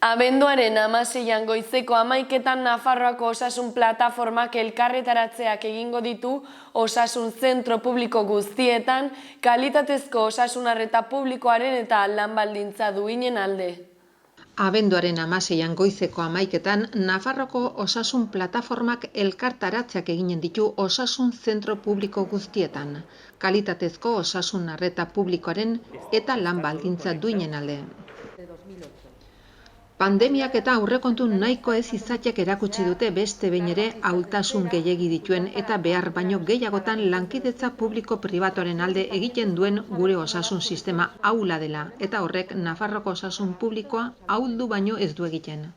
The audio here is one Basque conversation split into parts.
Abenduaren 16an goizeko 11etan Nafarroako osasun plataformak elkarretaratzeak egingo ditu osasun zentro publiko guztietan kalitatezko osasun arreta publikoaren eta lan baldintza duinen alde. Abenduaren 16an goizeko 11etan Nafarroako osasun plataformak elkartaratzeak eginen ditu osasun zentro publiko guztietan kalitatezko osasun arreta publikoaren eta lan baldintza duinen alde. Pandemiak eta aurrekontu nahiko ez izateak erakutsi dute beste behin ere ahultasun gehiegi dituen eta behar baino gehiagotan lankidetza publiko-pribatuaren alde egiten duen gure osasun sistema ahula dela eta horrek Nafarroko osasun publikoa ahuldu baino ez du egiten.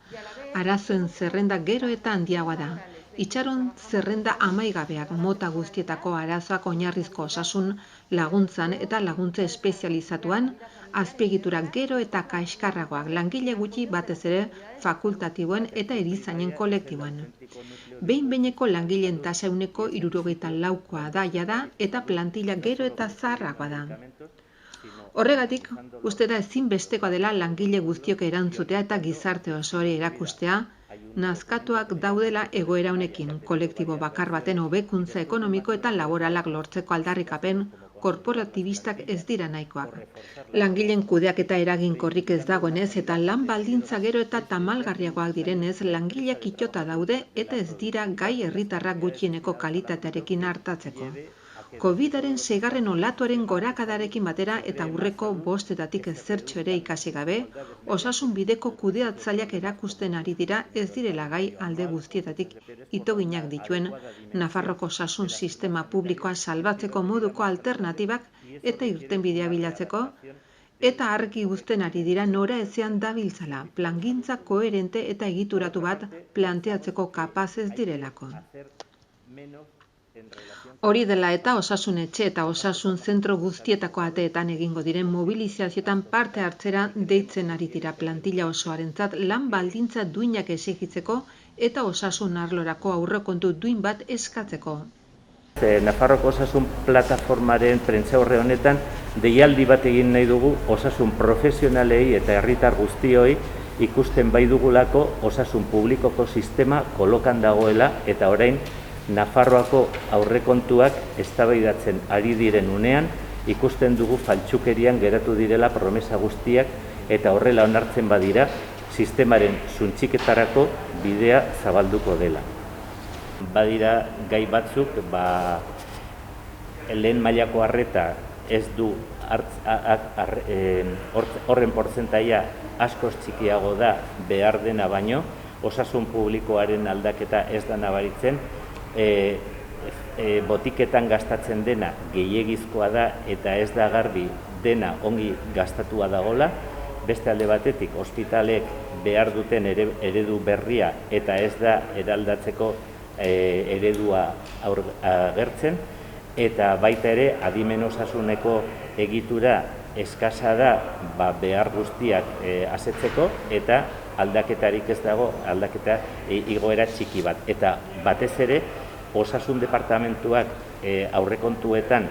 Arazoen zerrenda gero eta handiagoa da. Itxaron zerrenda amaigabeak mota guztietako arazoak oinarrizko osasun laguntzan eta laguntza espezializatuan, azpiegiturak gero eta kaxkarragoak langile gutxi batez ere fakultatiboen eta erizainen kolektiboan. Behin-behineko langileen tasa 64%koa da jada eta plantilla gero eta zaharragoa da. Horregatik, uste da ezinbestekoa dela langile guztiok erantzutea eta gizarte osoari erakustea, nazkatuak daudela egoera honekin, kolektibo bakar baten hobekuntza ekonomiko eta laboralak lortzeko aldarrikapen korporatibistak ez dira nahikoak. Langileen kudeaketa eraginkorrik ez dagoenez eta lan baldintza gero eta tamalgarriagoak direnez langileak itota daude eta ez dira gai herritarrak gutxieneko kalitatearekin hartatzeko. Covidaren 6. olatuaren gorakadarekin batera eta aurreko 5etatik ezertxo ere ikasi gabe, osasun bideko kudeatzaileak erakusten ari dira ez direla gai alde guztietatik itoginak dituen Nafarroko osasun sistema publikoa salbatzeko moduko alternatibak eta irtenbidea bilatzeko, eta argi uzten ari dira nora ezean dabiltzala, plangintza koherente eta egituratu bat planteatzeko kapaz ez direlako. Hori dela eta osasun etxe eta osasun zentro guztietako ateetan egingo diren mobilizazioetan parte hartzera deitzen ari dira plantilla osoarentzat lan baldintza duinak exigitzeko eta osasun arlorako aurrekontu duin bat eskatzeko. Nafarroko osasun plataformaren prentsaurre honetan deialdi bat egin nahi dugu osasun profesionalei eta herritar guztioi ikusten bai dugulako osasun publikoko sistema kolokan dagoela eta orain Nafarroako aurrekontuak eztabaidatzen ari diren unean ikusten dugu faltsukerian geratu direla promesa guztiak eta horrela onartzen badira sistemaren suntsiketarako bidea zabalduko dela. Badira gai batzuk, lehen mailako arreta ez du horren portzentaia askoz txikiago da behar dena baino, osasun publikoaren aldaketa ez da nabaritzen, botiketan gastatzen dena gehiegizkoa da eta ez da garbi dena ongi gastatua dagola, beste alde batetik ospitalek behar duten eredu berria eta ez da eraldatzeko eredua agertzen, eta baita ere adimen osasuneko egitura eskasa da behar guztiak asetzeko eta aldaketarik ez dago, aldaketa igoera txiki bat. Eta batez ere, osasun departamentuak aurrekontuetan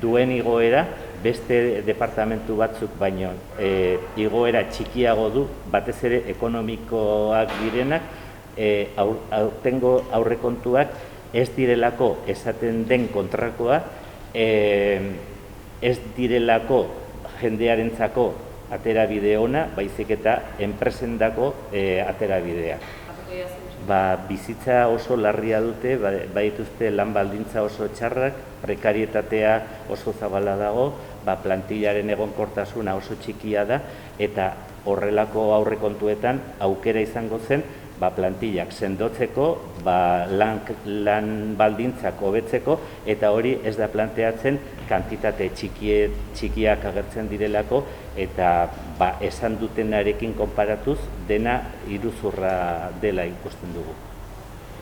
duen igoera, beste departamentu batzuk baino igoera txikiago du, batez ere ekonomikoak direnak, aurtengo aurrekontuak ez direlako esaten den kontrakoa, ez direlako jendearentzako aterabide ona, baizik eta enpresendako aterabidea. Bizitza oso larria dute, badituzte lan baldintza oso txarrak, prekarietatea oso zabala dago, plantillaren egonkortasuna oso txikia da, eta horrelako aurrekontuetan aukera izango zen, plantillak sendotzeko, lan baldintzak hobetzeko, eta hori ez da planteatzen kantitate txikiak agertzen direlako, eta esan dutenarekin konparatuz dena iruzurra dela ikusten dugu.